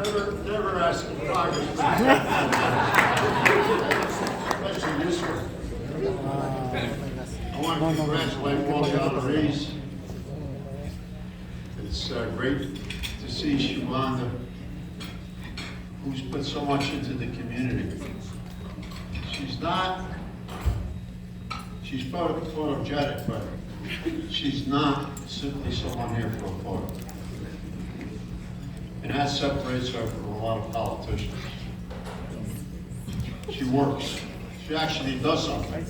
Never ask for progress. Especially this one. I want to congratulate all the honorees. It's great to see Shivanda, who's put so much into the community. She's photogenic, but she's not simply someone here for a photo. And that separates her from a lot of politicians. She works. She actually does something.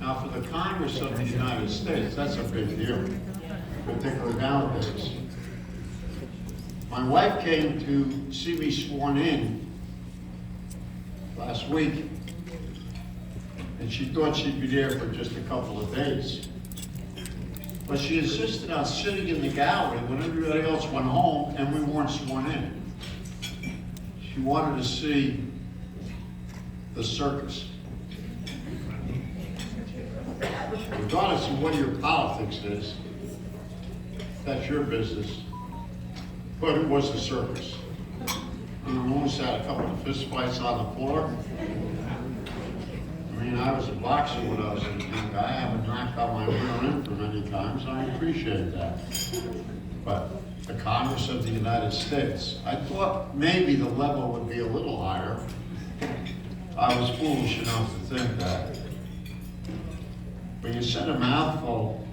Now, for the Congress of the United States, that's a big deal, particularly nowadays. My wife came to see me sworn in last week, and she thought she'd be there for just a couple of days. But she insisted on sitting in the gallery when everybody else went home and we weren't sworn in. She wanted to see the circus. Regardless of what your politics is, that's your business. But it was a circus. We almost had a couple of fist fights on the floor. I mean, I was a boxer when I was a young guy. I haven't knocked out my rear end for many times. I appreciate that. But the Congress of the United States, I thought maybe the level would be a little higher. I was foolish enough to think that. But you said a mouthful,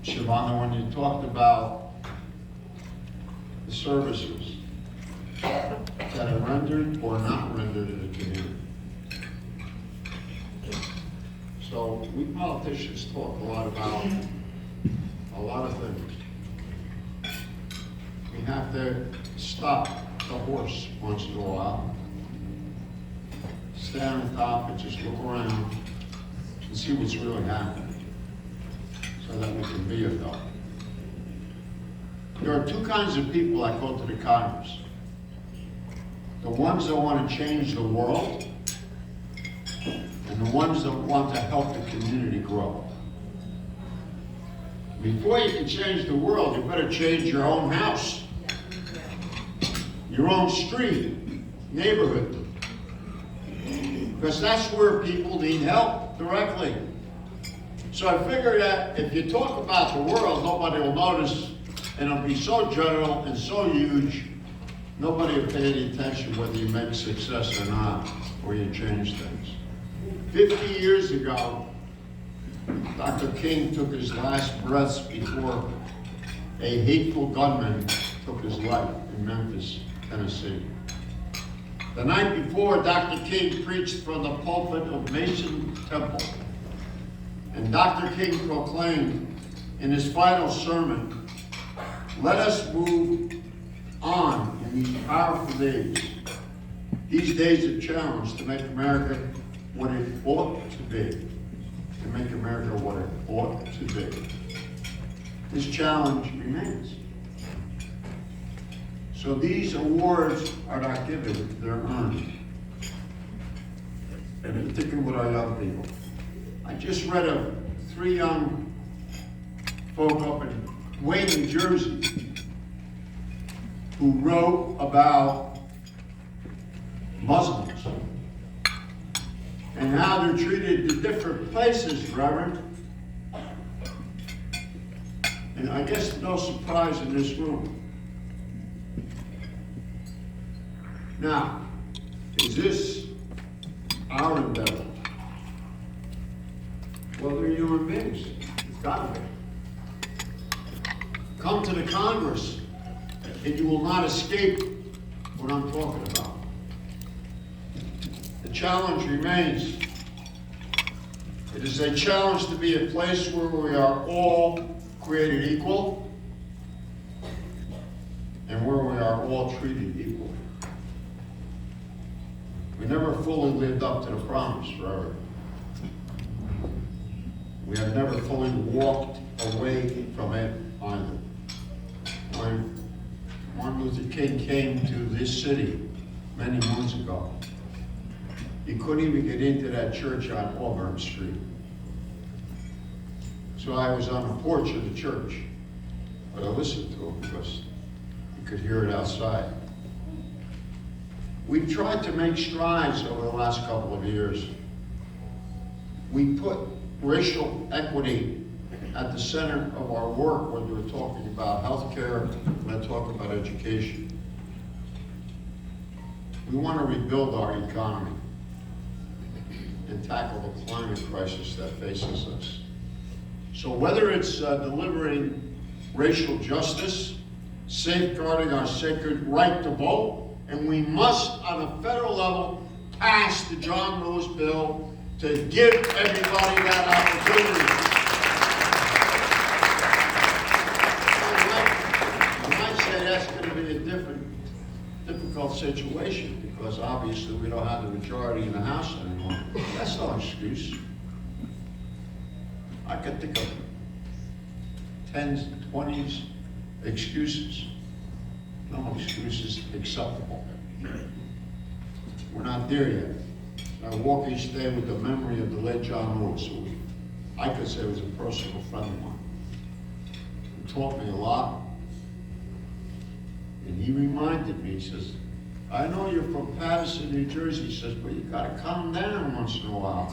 Shivanda, when you talked about the services that are rendered or not rendered in the community. So we politicians talk a lot about a lot of things. We have to stop the horse once in a while, stand on top and just look around and see what's really happening so that we can be adult. There are two kinds of people that go to the Congress. The ones that want to change the world and the ones that want to help the community grow. Before you can change the world, you better change your own house, your own street, neighborhood. Because that's where people need help directly. So I figured that if you talk about the world, nobody will notice, and it'll be so general and so huge, nobody will pay any attention whether you make success or not, or you change things. 50 years ago, Dr. King took his last breaths before a hateful gunman took his life in Memphis, Tennessee. The night before, Dr. King preached from the pulpit of Mason Temple. And Dr. King proclaimed in his final sermon, "Let us move on in these powerful days. These days of challenge to make America what it ought to be. To make America what it ought to be." This challenge remains. So these awards are not given, they're earned. In particular with our young people. I just read of 3 young folk up in Wayne, New Jersey, who wrote about Muslims and how they're treated in different places, Reverend. And I guess no surprise in this room. Now, is this our endeavor? Well, they're human beings. It's got to be. Come to the Congress, and you will not escape what I'm talking about. The challenge remains. It is a challenge to be a place where we are all created equal and where we are all treated equally. We never fully lived up to the promise, forever. We have never fully walked away from it either. When Martin Luther King came to this city many months ago, he couldn't even get into that church on Auburn Street. So I was on the porch of the church, but I listened to him because You could hear it outside. We've tried to make strides over the last couple of years. We put racial equity at the center of our work, whether we're talking about healthcare, when I talk about education. We want to rebuild our economy and tackle the climate crisis that faces us. So whether it's delivering racial justice, safeguarding our sacred right to vote, and we must, on a federal level, pass the John Lewis bill to give everybody that opportunity. I might say that's going to be a difficult situation, because obviously we don't have the majority in the House anymore. That's no excuse. I could think of 10s, 20s excuses. No excuses acceptable. We're not there yet. I walk each day with the memory of the late John Lewis, who I could say was a personal friend of mine. He taught me a lot. And he reminded me, he says, I know you're from Patterson, New Jersey, he says, but you gotta calm down once in a while.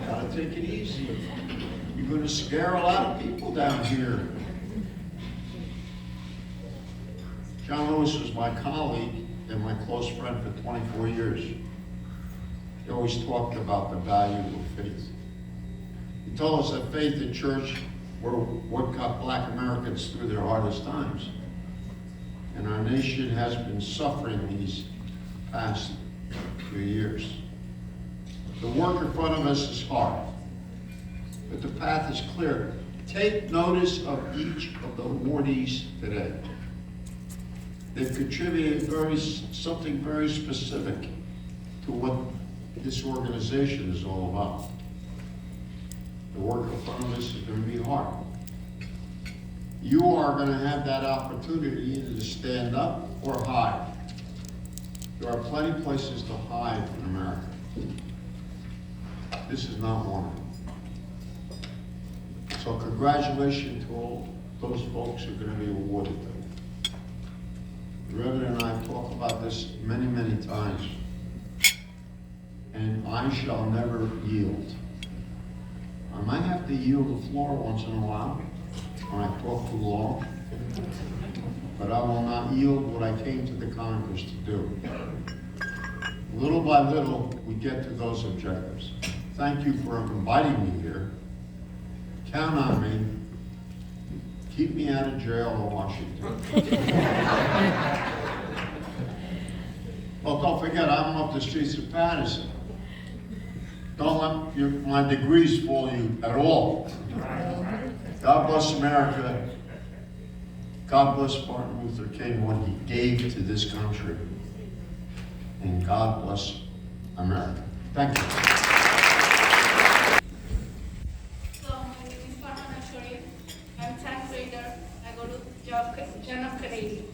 Gotta take it easy. You're gonna scare a lot of people down here. John Lewis was my colleague and my close friend for 24 years. He always talked about the value of faith. He told us that faith and church were what got Black Americans through their hardest times. And our nation has been suffering these past few years. The work in front of us is hard, but the path is clear. Take notice of each of the awardees today. They've contributed something very specific to what this organization is all about. The work in front of us is going to be hard. You are going to have that opportunity either to stand up or hide. There are plenty of places to hide in America. This is not one of them. So congratulations to all those folks who are going to be awarded them. The Reverend and I have talked about this many, many times, and I shall never yield. I might have to yield the floor once in a while when I talk too long, but I will not yield what I came to the Congress to do. Little by little, we get to those objectives. Thank you for inviting me here. Count on me. Keep me out of jail in Washington. Well, don't forget, I'm up the streets of Patterson. Don't let my degrees fool you at all. God bless America. God bless Martin Luther King, what he gave to this country. And God bless America. Thank you. I'm 10th grader. I go to John of Canadian.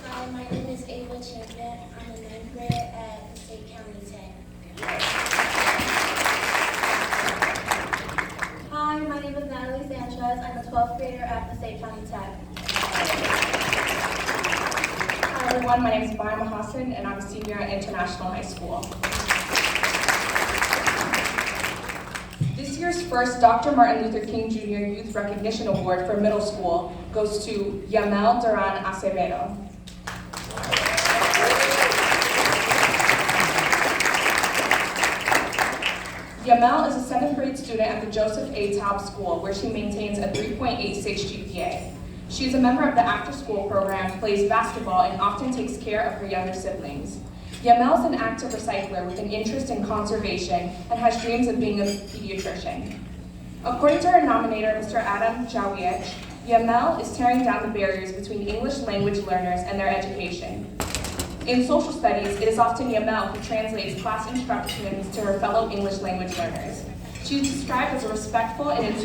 Hi, my name is Ava Chapman. I'm a 9th grader at the State County Tech. Hi, my name is Natalie Sanchez. I'm a 12th grader at the State County Tech. Hi everyone, my name is Barma Hassan and I'm a senior at International High School. This year's first Dr. Martin Luther King Jr. Youth Recognition Award for middle school goes to Yamel Duran Acevedo. Yamel is a 7th grade student at the Joseph A. Taub School, where she maintains a 3.86 GPA. She is a member of the after-school program, plays basketball, and often takes care of her younger siblings. Yamel is an active recycler with an interest in conservation and has dreams of being a pediatrician. According to her nominator, Mr. Adam Jawiech, Yamel is tearing down the barriers between English language learners and their education. In social studies, it is often Yamel who translates class instructions to her fellow English language learners. She is described as a respectful and